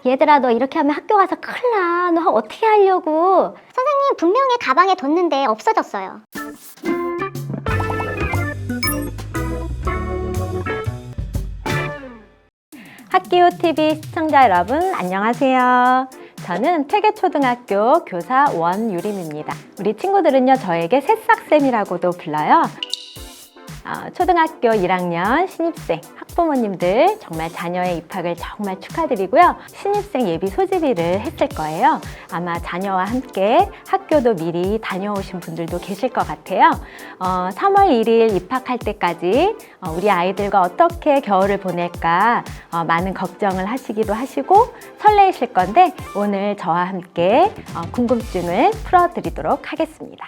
얘들아, 너 이렇게 하면 학교 가서 큰일 나. 너 어떻게 하려고? 선생님, 분명히 가방에 뒀는데 없어졌어요. 학기호 TV 시청자 여러분, 안녕하세요. 저는 퇴계초등학교 교사 원유림입니다. 우리 친구들은요, 저에게 새싹쌤이라고도 불러요. 초등학교 1학년 신입생 학부모님들 정말 자녀의 입학을 정말 축하드리고요. 신입생 예비 소집일을 했을 거예요. 아마 자녀와 함께 학교도 미리 다녀오신 분들도 계실 것 같아요. 3월 1일 입학할 때까지 우리 아이들과 어떻게 겨울을 보낼까 많은 걱정을 하시기도 하시고 설레이실 건데, 오늘 저와 함께 궁금증을 풀어드리도록 하겠습니다.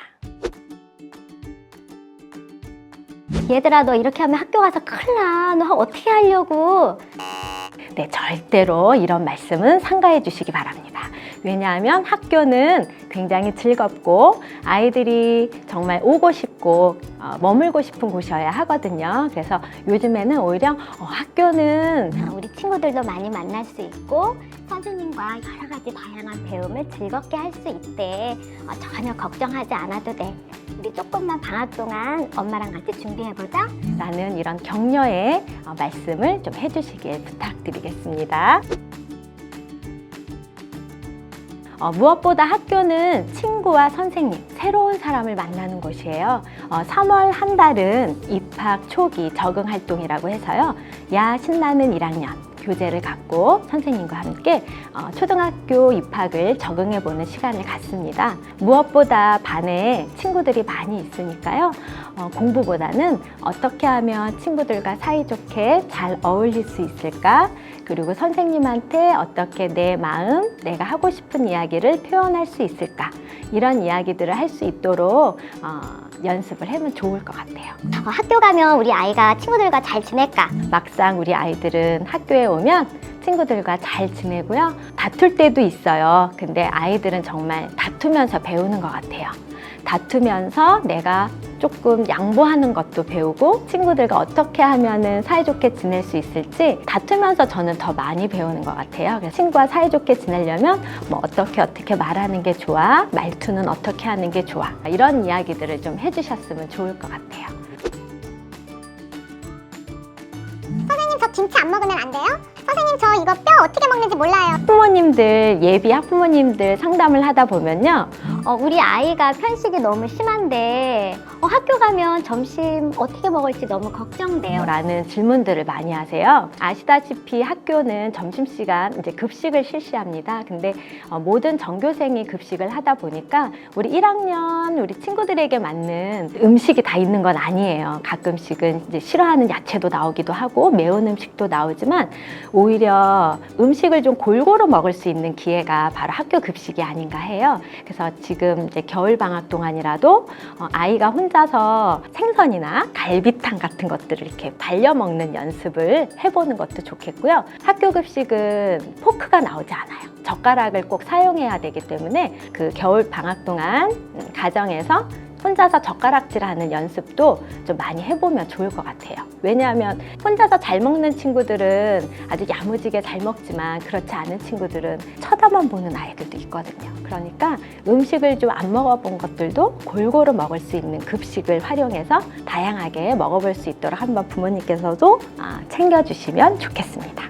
얘들아, 너 이렇게 하면 학교 가서 큰일 나. 너 어떻게 하려고? 네, 절대로 이런 말씀은 삼가해 주시기 바랍니다. 왜냐하면 학교는 굉장히 즐겁고 아이들이 정말 오고 싶고 머물고 싶은 곳이어야 하거든요. 그래서 요즘에는 오히려 학교는 우리 친구들도 많이 만날 수 있고 선생님과 여러 가지 다양한 배움을 즐겁게 할 수 있대. 전혀 걱정하지 않아도 돼. 우리 조금만 방학 동안 엄마랑 같이 준비해보자. 라는 이런 격려의 말씀을 좀 해주시길 부탁드리겠습니다. 무엇보다 학교는 친구와 선생님, 새로운 사람을 만나는 곳이에요. 3월 한 달은 입학 초기 적응 활동이라고 해서요. 야 신나는 1학년 교재를 갖고 선생님과 함께 초등학교 입학을 적응해보는 시간을 갖습니다. 무엇보다 반에 친구들이 많이 있으니까요. 공부보다는 어떻게 하면 친구들과 사이좋게 잘 어울릴 수 있을까? 그리고 선생님한테 어떻게 내 마음, 내가 하고 싶은 이야기를 표현할 수 있을까? 이런 이야기들을 할 수 있도록 연습을 해면 좋을 것 같아요. 학교 가면 우리 아이가 친구들과 잘 지낼까? 막상 우리 아이들은 학교에 오면 친구들과 잘 지내고요. 다툴 때도 있어요. 근데 아이들은 정말 다투면서 배우는 것 같아요. 다투면서 내가 조금 양보하는 것도 배우고 친구들과 어떻게 하면은 사이좋게 지낼 수 있을지 다투면서 저는 더 많이 배우는 것 같아요. 그래서 친구와 사이좋게 지내려면 뭐 어떻게 말하는 게 좋아? 말투는 어떻게 하는 게 좋아? 이런 이야기들을 좀 해주셨으면 좋을 것 같아요. 선생님, 저 김치 안 먹으면 안 돼요? 선생님, 저 이거 뼈 어떻게 먹는지 몰라요. 학부모님들, 예비 학부모님들 상담을 하다 보면요. 우리 아이가 편식이 너무 심한데 학교 가면 점심 어떻게 먹을지 너무 걱정돼요. 라는 질문들을 많이 하세요. 아시다시피 학교는 점심시간 이제 급식을 실시합니다. 근데 모든 전교생이 급식을 하다 보니까 우리 1학년 우리 친구들에게 맞는 음식이 다 있는 건 아니에요. 가끔씩은 이제 싫어하는 야채도 나오기도 하고 매운 음식도 나오지만 오히려 음식을 좀 골고루 먹을 수 있는 기회가 바로 학교 급식이 아닌가 해요. 그래서 지금 이제 겨울 방학 동안이라도 아이가 혼자서 생선이나 갈비탕 같은 것들을 이렇게 발려 먹는 연습을 해보는 것도 좋겠고요. 학교 급식은 포크가 나오지 않아요. 젓가락을 꼭 사용해야 되기 때문에 그 겨울 방학 동안 가정에서 혼자서 젓가락질하는 연습도 좀 많이 해보면 좋을 것 같아요. 왜냐하면 혼자서 잘 먹는 친구들은 아주 야무지게 잘 먹지만 그렇지 않은 친구들은 쳐다만 보는 아이들도 있거든요. 그러니까 음식을 좀 안 먹어본 것들도 골고루 먹을 수 있는 급식을 활용해서 다양하게 먹어볼 수 있도록 한번 부모님께서도 챙겨주시면 좋겠습니다.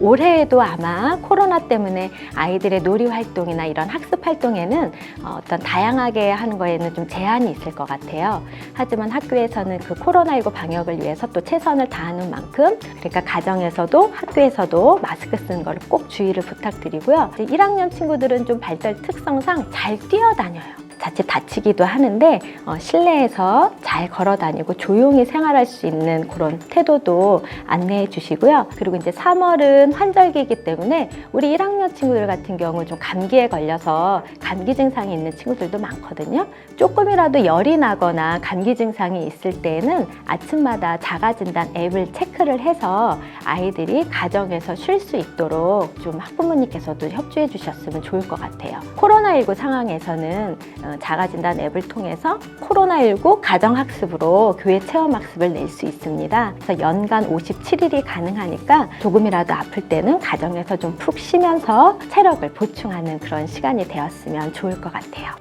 올해에도 아마 코로나 때문에 아이들의 놀이 활동이나 이런 학습 활동에는 어떤 다양하게 하는 거에는 좀 제한이 있을 것 같아요. 하지만 학교에서는 그 코로나19 방역을 위해서 또 최선을 다하는 만큼, 그러니까 가정에서도 학교에서도 마스크 쓰는 걸 꼭 주의를 부탁드리고요. 1학년 친구들은 좀 발달 특성상 잘 뛰어다녀요. 자칫 다치기도 하는데 실내에서 잘 걸어 다니고 조용히 생활할 수 있는 그런 태도도 안내해 주시고요. 그리고 이제 3월은 환절기이기 때문에 우리 1학년 친구들 같은 경우 좀 감기에 걸려서 감기 증상이 있는 친구들도 많거든요. 조금이라도 열이 나거나 감기 증상이 있을 때에는 아침마다 자가진단 앱을 체크를 해서 아이들이 가정에서 쉴 수 있도록 좀 학부모님께서도 협조해 주셨으면 좋을 것 같아요. 코로나19 상황에서는 자가진단 앱을 통해서 코로나19 가정학습으로 교회 체험학습을 낼 수 있습니다. 그래서 연간 57일이 가능하니까 조금이라도 아플 때는 가정에서 좀 푹 쉬면서 체력을 보충하는 그런 시간이 되었으면 좋을 것 같아요.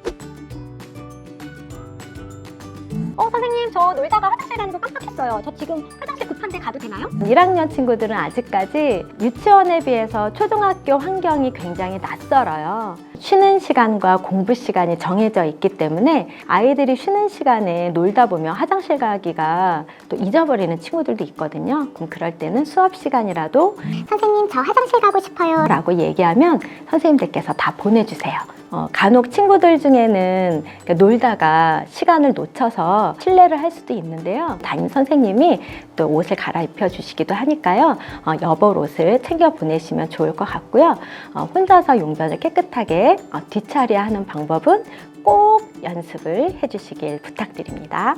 선생님, 저 놀다가 화장실 가는 거 깜빡했어요. 저 지금 화장실 급한데 가도 되나요? 1학년 친구들은 아직까지 유치원에 비해서 초등학교 환경이 굉장히 낯설어요. 쉬는 시간과 공부 시간이 정해져 있기 때문에 아이들이 쉬는 시간에 놀다 보면 화장실 가기가 또 잊어버리는 친구들도 있거든요. 그럼 그럴 때는 수업 시간이라도 선생님, 저 화장실 가고 싶어요. 라고 얘기하면 선생님들께서 다 보내주세요. 간혹 친구들 중에는 놀다가 시간을 놓쳐서 실례를 할 수도 있는데요. 담임 선생님이 또 옷을 갈아입혀 주시기도 하니까요. 여벌 옷을 챙겨 보내시면 좋을 것 같고요. 혼자서 용변을 깨끗하게 뒷처리하는 방법은 꼭 연습을 해주시길 부탁드립니다.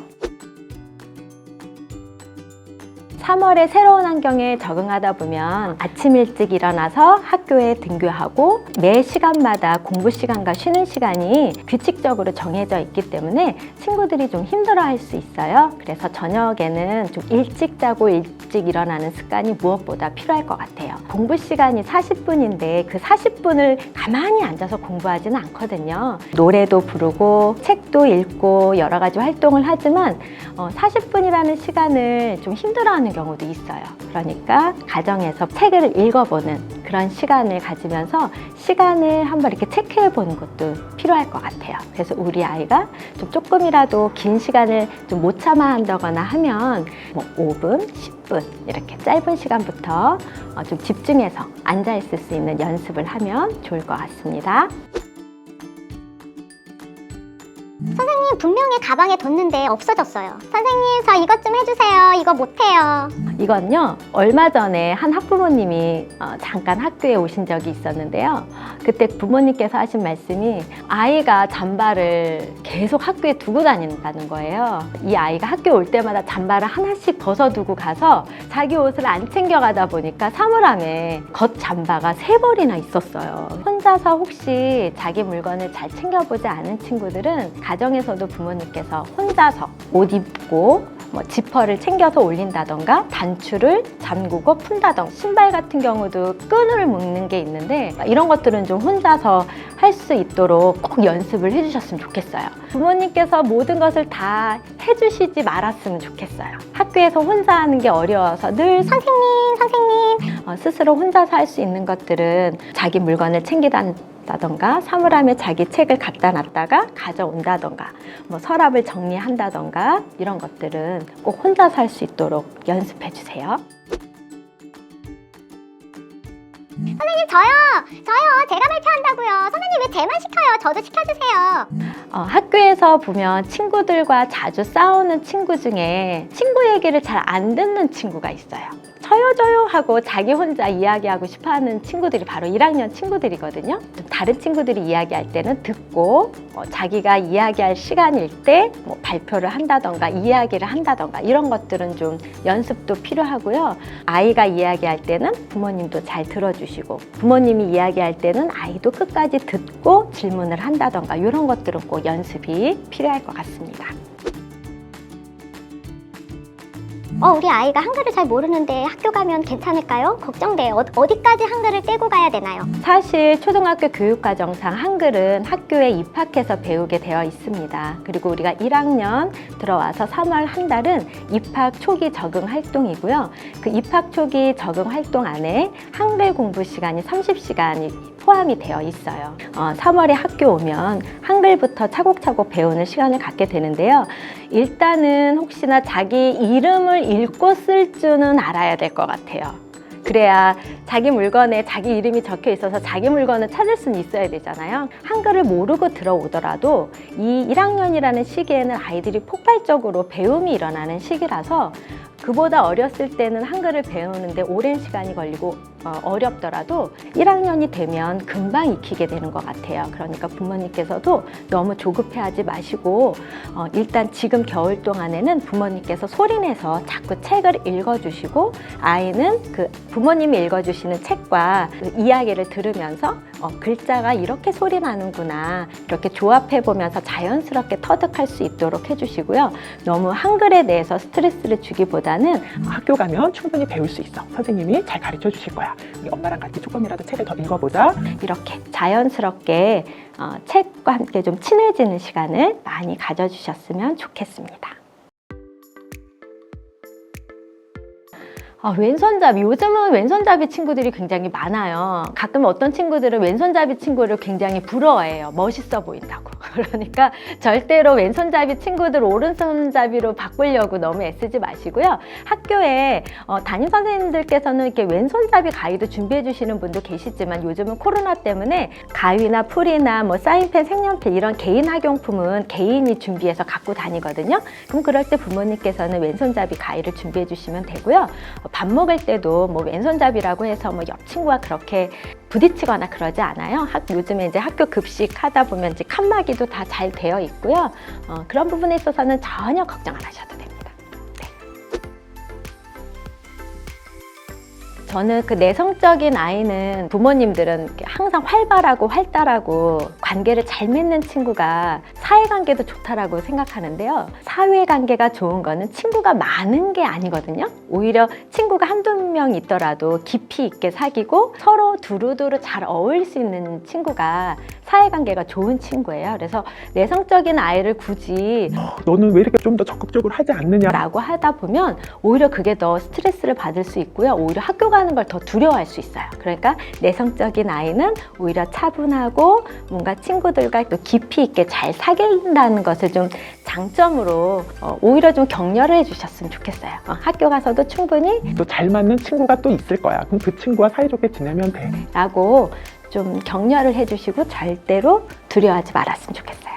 3월에 새로운 환경에 적응하다 보면 아침 일찍 일어나서 학교에 등교하고 매 시간마다 공부 시간과 쉬는 시간이 규칙적으로 정해져 있기 때문에 친구들이 좀 힘들어할 수 있어요. 그래서 저녁에는 좀 일찍 자고 일찍 일어나는 습관이 무엇보다 필요할 것 같아요. 공부 시간이 40분인데 그 40분을 가만히 앉아서 공부하지는 않거든요. 노래도 부르고 책도 읽고 여러 가지 활동을 하지만 40분이라는 시간을 좀 힘들어하는 경우도 있어요. 그러니까 가정에서 책을 읽어보는 그런 시간을 가지면서 시간을 한번 이렇게 체크해 보는 것도 필요할 것 같아요. 그래서 우리 아이가 좀 조금이라도 긴 시간을 좀 못 참아 한다거나 하면 5분, 10분 이렇게 짧은 시간부터 좀 집중해서 앉아 있을 수 있는 연습을 하면 좋을 것 같습니다. 선생님, 분명히 가방에 뒀는데 없어졌어요. 선생님, 저 이것 좀 해주세요. 이거 못해요. 이건요, 얼마 전에 한 학부모님이 잠깐 학교에 오신 적이 있었는데요. 그때 부모님께서 하신 말씀이 아이가 잠바를 계속 학교에 두고 다닌다는 거예요. 이 아이가 학교 올 때마다 잠바를 하나씩 벗어두고 가서 자기 옷을 안 챙겨가다 보니까 사물함에 겉 잠바가 3벌이나 있었어요. 혼자서 혹시 자기 물건을 잘 챙겨보지 않은 친구들은 가정에서도 부모님께서 혼자서 옷 입고 지퍼를 챙겨서 올린다던가 단추를 잠그고 푼다던가 신발 같은 경우도 끈을 묶는 게 있는데 이런 것들은 좀 혼자서 할 수 있도록 꼭 연습을 해주셨으면 좋겠어요. 부모님께서 모든 것을 다 해주시지 말았으면 좋겠어요. 학교에서 혼자 하는 게 어려워서 늘 선생님 스스로 혼자서 할 수 있는 것들은 자기 물건을 챙기다던가 사물함에 자기 책을 갖다 놨다가 가져온다던가 서랍을 정리한다던가 이런 것들은 꼭 혼자서 할 수 있도록 연습해 주세요. 선생님, 저요. 제가 발표한다고요. 선생님, 왜 쟤만 시켜요? 저도 시켜주세요. 학교에서 보면 친구들과 자주 싸우는 친구 중에 친구 얘기를 잘 안 듣는 친구가 있어요. 저요 하고 자기 혼자 이야기하고 싶어하는 친구들이 바로 1학년 친구들이거든요. 다른 친구들이 이야기할 때는 듣고 자기가 이야기할 시간일 때 발표를 한다던가 이야기를 한다던가 이런 것들은 좀 연습도 필요하고요. 아이가 이야기할 때는 부모님도 잘 들어주시고 부모님이 이야기할 때는 아이도 끝까지 듣고 질문을 한다던가 이런 것들은 꼭 연습이 필요할 것 같습니다. 우리 아이가 한글을 잘 모르는데 학교 가면 괜찮을까요? 걱정돼요. 어디까지 한글을 떼고 가야 되나요? 사실 초등학교 교육과정상 한글은 학교에 입학해서 배우게 되어 있습니다. 그리고 우리가 1학년 들어와서 3월 한 달은 입학 초기 적응 활동이고요. 그 입학 초기 적응 활동 안에 한글 공부 시간이 30시간이 포함이 되어 있어요. 3월에 학교 오면 한글부터 차곡차곡 배우는 시간을 갖게 되는데요. 일단은 혹시나 자기 이름을 읽고 쓸 줄은 알아야 될 것 같아요. 그래야 자기 물건에 자기 이름이 적혀 있어서 자기 물건을 찾을 수는 있어야 되잖아요. 한글을 모르고 들어오더라도 이 1학년이라는 시기에는 아이들이 폭발적으로 배움이 일어나는 시기라서 그보다 어렸을 때는 한글을 배우는데 오랜 시간이 걸리고 어렵더라도 1학년이 되면 금방 익히게 되는 것 같아요. 그러니까 부모님께서도 너무 조급해하지 마시고 일단 지금 겨울 동안에는 부모님께서 소리내서 자꾸 책을 읽어주시고 아이는 그 부모님이 읽어주시는 책과 그 이야기를 들으면서 글자가 이렇게 소리 나는구나 이렇게 조합해보면서 자연스럽게 터득할 수 있도록 해주시고요. 너무 한글에 대해서 스트레스를 주기보다는 학교 가면 충분히 배울 수 있어. 선생님이 잘 가르쳐 주실 거야. 우리 엄마랑 같이 조금이라도 책을 더 읽어보자. 이렇게 자연스럽게 책과 함께 좀 친해지는 시간을 많이 가져주셨으면 좋겠습니다. 왼손잡이, 요즘은 왼손잡이 친구들이 굉장히 많아요. 가끔 어떤 친구들은 왼손잡이 친구를 굉장히 부러워해요. 멋있어 보인다고. 그러니까 절대로 왼손잡이 친구들 오른손잡이로 바꾸려고 너무 애쓰지 마시고요. 학교에 담임 선생님들께서는 이렇게 왼손잡이 가위도 준비해 주시는 분도 계시지만 요즘은 코로나 때문에 가위나 풀이나 뭐 사인펜, 색연필 이런 개인 학용품은 개인이 준비해서 갖고 다니거든요. 그럼 그럴 때 부모님께서는 왼손잡이 가위를 준비해 주시면 되고요. 밥 먹을 때도 뭐 왼손잡이라고 해서 뭐 옆 친구와 그렇게 부딪히거나 그러지 않아요. 요즘에 이제 학교 급식 하다 보면 이제 칸막이도 다 잘 되어 있고요. 그런 부분에 있어서는 전혀 걱정 안 하셔도 됩니다. 저는 그 내성적인 아이는 부모님들은 항상 활발하고 활달하고 관계를 잘 맺는 친구가 사회관계도 좋다라고 생각하는데요. 사회관계가 좋은 거는 친구가 많은 게 아니거든요. 오히려 친구가 한두 명 있더라도 깊이 있게 사귀고 서로 두루두루 잘 어울릴 수 있는 친구가 사회관계가 좋은 친구예요. 그래서 내성적인 아이를 굳이 너는 왜 이렇게 좀 더 적극적으로 하지 않느냐? 라고 하다 보면 오히려 그게 더 스트레스를 받을 수 있고요. 오히려 학교 가는 걸 더 두려워할 수 있어요. 그러니까 내성적인 아이는 오히려 차분하고 뭔가 친구들과 또 깊이 있게 잘 사귄다는 것을 좀 장점으로 오히려 좀 격려를 해주셨으면 좋겠어요. 학교 가서도 충분히 또 잘 맞는 친구가 또 있을 거야. 그럼 그 친구와 사이좋게 지내면 돼. 라고 좀 격려를 해주시고 절대로 두려워하지 말았으면 좋겠어요.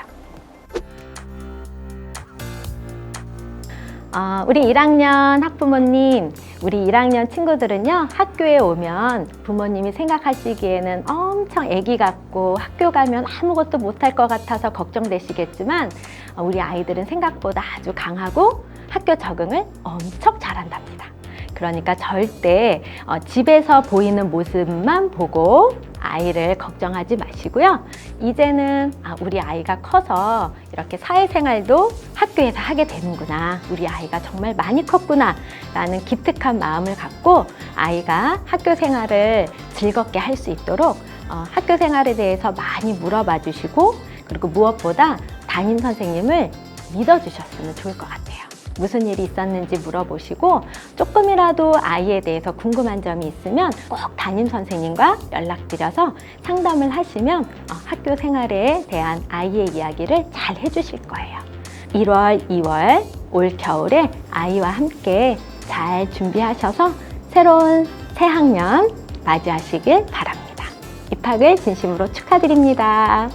우리 1학년 학부모님, 우리 1학년 친구들은요, 학교에 오면 부모님이 생각하시기에는 엄청 애기 같고 학교 가면 아무것도 못할 것 같아서 걱정되시겠지만 우리 아이들은 생각보다 아주 강하고 학교 적응을 엄청 잘한답니다. 그러니까 절대 집에서 보이는 모습만 보고 아이를 걱정하지 마시고요. 이제는 우리 아이가 커서 이렇게 사회생활도 학교에서 하게 되는구나. 우리 아이가 정말 많이 컸구나 라는 기특한 마음을 갖고 아이가 학교 생활을 즐겁게 할 수 있도록 학교 생활에 대해서 많이 물어봐 주시고 그리고 무엇보다 담임 선생님을 믿어주셨으면 좋을 것 같아요. 무슨 일이 있었는지 물어보시고 조금이라도 아이에 대해서 궁금한 점이 있으면 꼭 담임 선생님과 연락드려서 상담을 하시면 학교 생활에 대한 아이의 이야기를 잘 해주실 거예요. 1월, 2월 올 겨울에 아이와 함께 잘 준비하셔서 새로운 새 학년 맞이하시길 바랍니다. 입학을 진심으로 축하드립니다.